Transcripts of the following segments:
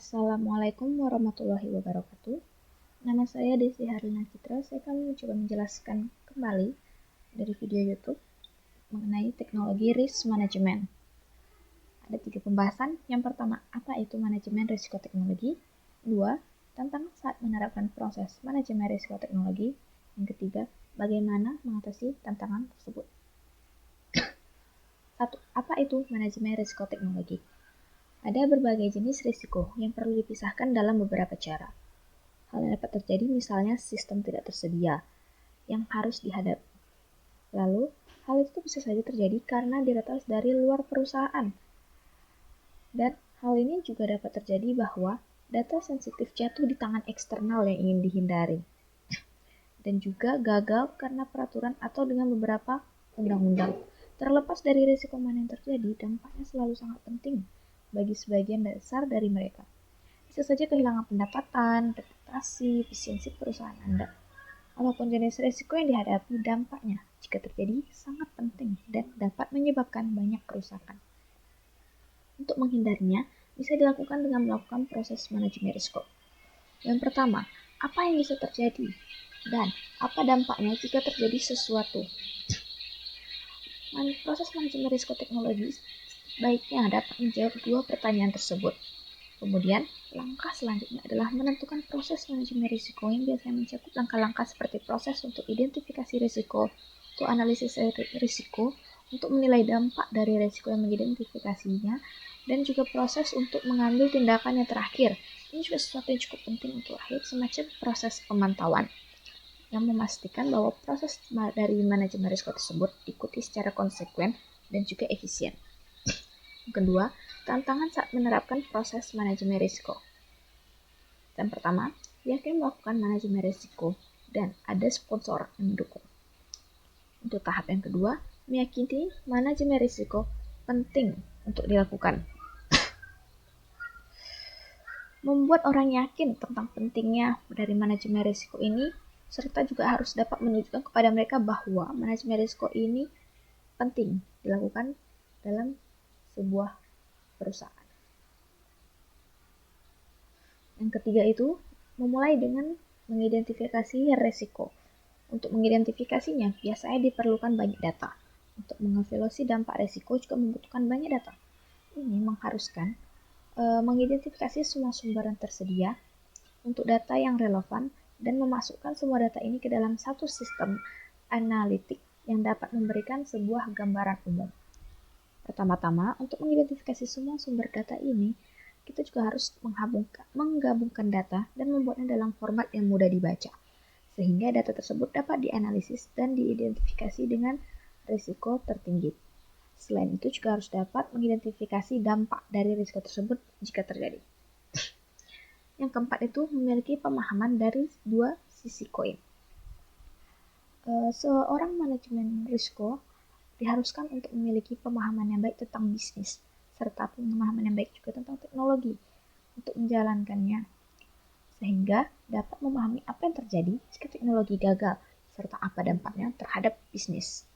Assalamualaikum warahmatullahi wabarakatuh. Nama saya Desi Harlina Citra. Saya akan mencoba menjelaskan kembali dari video YouTube mengenai teknologi risk management. Ada 3 pembahasan. Yang pertama, apa itu manajemen risiko teknologi? 2, tantangan saat menerapkan proses manajemen risiko teknologi. Yang ketiga, bagaimana mengatasi tantangan tersebut. 1. Apa itu manajemen risiko teknologi? Ada berbagai jenis risiko yang perlu dipisahkan dalam beberapa cara. Hal yang dapat terjadi misalnya sistem tidak tersedia yang harus dihadapi. Lalu, hal itu bisa saja terjadi karena diretas dari luar perusahaan. Dan hal ini juga dapat terjadi bahwa data sensitif jatuh di tangan eksternal yang ingin dihindari. Dan juga gagal karena peraturan atau dengan beberapa undang-undang. Terlepas dari risiko mana yang terjadi, dampaknya selalu sangat penting bagi sebagian besar dari mereka. Bisa saja kehilangan pendapatan, reputasi, efisiensi perusahaan Anda. Apapun jenis risiko yang dihadapi, dampaknya jika terjadi sangat penting dan dapat menyebabkan banyak kerusakan. Untuk menghindarinya, bisa dilakukan dengan melakukan proses manajemen risiko. Yang pertama, apa yang bisa terjadi dan apa dampaknya jika terjadi sesuatu. Proses manajemen risiko teknologi baiknya dapat menjawab 2 pertanyaan tersebut. Kemudian, langkah selanjutnya adalah menentukan proses manajemen risiko yang biasanya mencakup langkah-langkah seperti proses untuk identifikasi risiko, untuk analisis risiko, untuk menilai dampak dari risiko yang mengidentifikasinya, dan juga proses untuk mengambil tindakan yang terakhir. Ini juga sesuatu yang cukup penting untuk akhir, semacam proses pemantauan yang memastikan bahwa proses dari manajemen risiko tersebut diikuti secara konsekuen dan juga efisien. Yang kedua, tantangan saat menerapkan proses manajemen risiko. Yang pertama, yakin melakukan manajemen risiko dan ada sponsor yang mendukung. Untuk tahap yang kedua, meyakini manajemen risiko penting untuk dilakukan. Membuat orang yakin tentang pentingnya dari manajemen risiko ini, serta juga harus dapat menunjukkan kepada mereka bahwa manajemen risiko ini penting dilakukan dalam sebuah perusahaan. Yang ketiga itu, memulai dengan mengidentifikasi risiko. Untuk mengidentifikasinya, biasanya diperlukan banyak data. Untuk mengevaluasi dampak risiko juga membutuhkan banyak data. Ini mengharuskan mengidentifikasi semua sumber yang tersedia untuk data yang relevan dan memasukkan semua data ini ke dalam satu sistem analitik yang dapat memberikan sebuah gambaran umum. Pertama-tama, untuk mengidentifikasi semua sumber data ini, kita juga harus menggabungkan data dan membuatnya dalam format yang mudah dibaca, sehingga data tersebut dapat dianalisis dan diidentifikasi dengan risiko tertinggi. Selain itu juga harus dapat mengidentifikasi dampak dari risiko tersebut jika terjadi. Yang keempat itu memiliki pemahaman dari 2 sisi koin. Seorang manajemen risiko diharuskan untuk memiliki pemahaman yang baik tentang bisnis, serta pemahaman yang baik juga tentang teknologi untuk menjalankannya, sehingga dapat memahami apa yang terjadi jika teknologi gagal, serta apa dampaknya terhadap bisnis.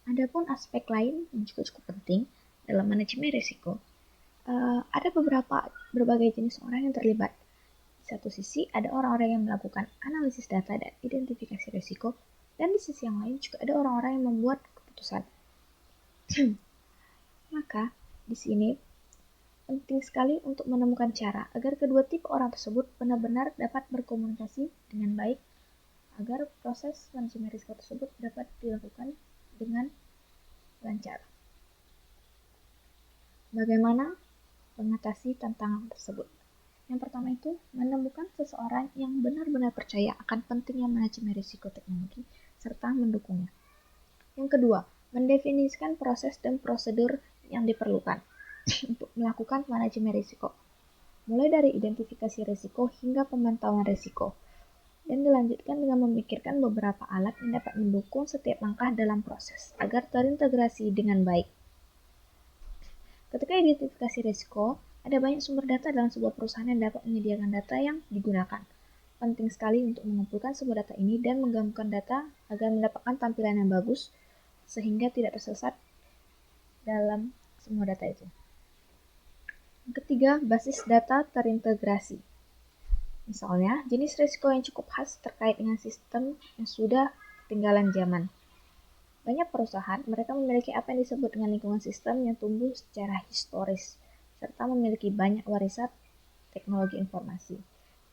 Adapun aspek lain yang juga cukup penting dalam manajemen risiko, ada berbagai jenis orang yang terlibat. Di satu sisi, ada orang-orang yang melakukan analisis data dan identifikasi risiko, dan di sisi yang lain juga ada orang-orang yang membuat keputusan. Maka, di sini penting sekali untuk menemukan cara agar kedua tipe orang tersebut benar-benar dapat berkomunikasi dengan baik agar proses manajemen risiko tersebut dapat dilakukan dengan lancar. Bagaimana mengatasi tantangan tersebut? Yang pertama itu, menemukan seseorang yang benar-benar percaya akan pentingnya manajemen risiko teknologi serta mendukungnya. Yang kedua, mendefinisikan proses dan prosedur yang diperlukan untuk melakukan manajemen risiko, mulai dari identifikasi risiko hingga pemantauan risiko, dan dilanjutkan dengan memikirkan beberapa alat yang dapat mendukung setiap langkah dalam proses agar terintegrasi dengan baik. Ketika identifikasi risiko, ada banyak sumber data dalam sebuah perusahaan yang dapat menyediakan data yang digunakan. Penting sekali untuk mengumpulkan semua data ini dan menggabungkan data agar mendapatkan tampilan yang bagus, sehingga tidak tersesat dalam semua data itu. Yang ketiga, basis data terintegrasi. Misalnya, jenis risiko yang cukup khas terkait dengan sistem yang sudah ketinggalan zaman. Banyak perusahaan, mereka memiliki apa yang disebut dengan lingkungan sistem yang tumbuh secara historis, serta memiliki banyak warisan teknologi informasi.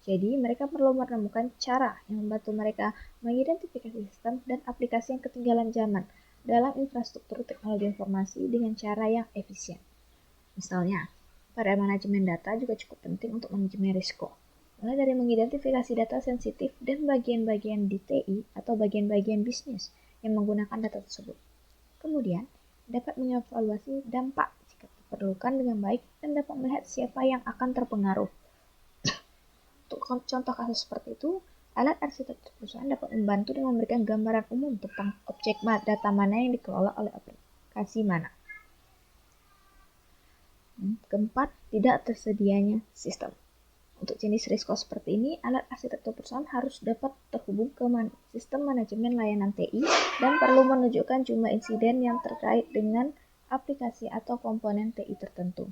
Jadi, mereka perlu menemukan cara yang membantu mereka mengidentifikasi sistem dan aplikasi yang ketinggalan zaman dalam infrastruktur teknologi informasi dengan cara yang efisien. Misalnya, pada manajemen data juga cukup penting untuk manajemen risiko. Mulai dari mengidentifikasi data sensitif dan bagian-bagian di TI atau bagian-bagian bisnis yang menggunakan data tersebut. Kemudian, dapat mengevaluasi dampak jika diperlukan dengan baik dan dapat melihat siapa yang akan terpengaruh. Untuk contoh kasus seperti itu, alat arsitektur perusahaan dapat membantu dengan memberikan gambaran umum tentang objek data mana yang dikelola oleh aplikasi mana. Keempat, tidak tersedianya sistem. Untuk jenis risiko seperti ini, alat arsitektur perusahaan harus dapat terhubung ke sistem manajemen layanan TI dan perlu menunjukkan jumlah insiden yang terkait dengan aplikasi atau komponen TI tertentu.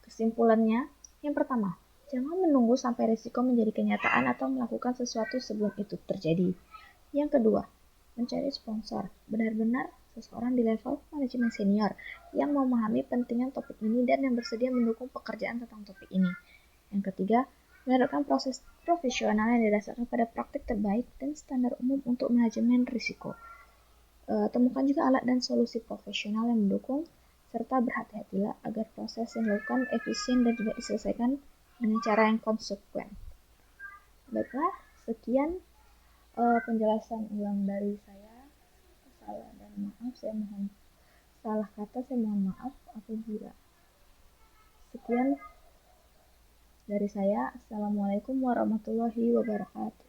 Kesimpulannya, yang pertama, jangan menunggu sampai risiko menjadi kenyataan atau melakukan sesuatu sebelum itu terjadi. Yang kedua, mencari sponsor. Benar-benar seseorang di level manajemen senior yang memahami pentingnya topik ini dan yang bersedia mendukung pekerjaan tentang topik ini. Yang ketiga, menerapkan proses profesional yang didasarkan pada praktik terbaik dan standar umum untuk manajemen risiko. Temukan juga alat dan solusi profesional yang mendukung, serta berhati-hatilah agar proses yang dilakukan efisien dan juga diselesaikan dengan cara yang konsekuen. Baiklah, sekian penjelasan ulang dari saya. Salah dan maaf, saya mohon salah kata, saya mohon maaf apabila. Sekian dari saya. Assalamualaikum warahmatullahi wabarakatuh.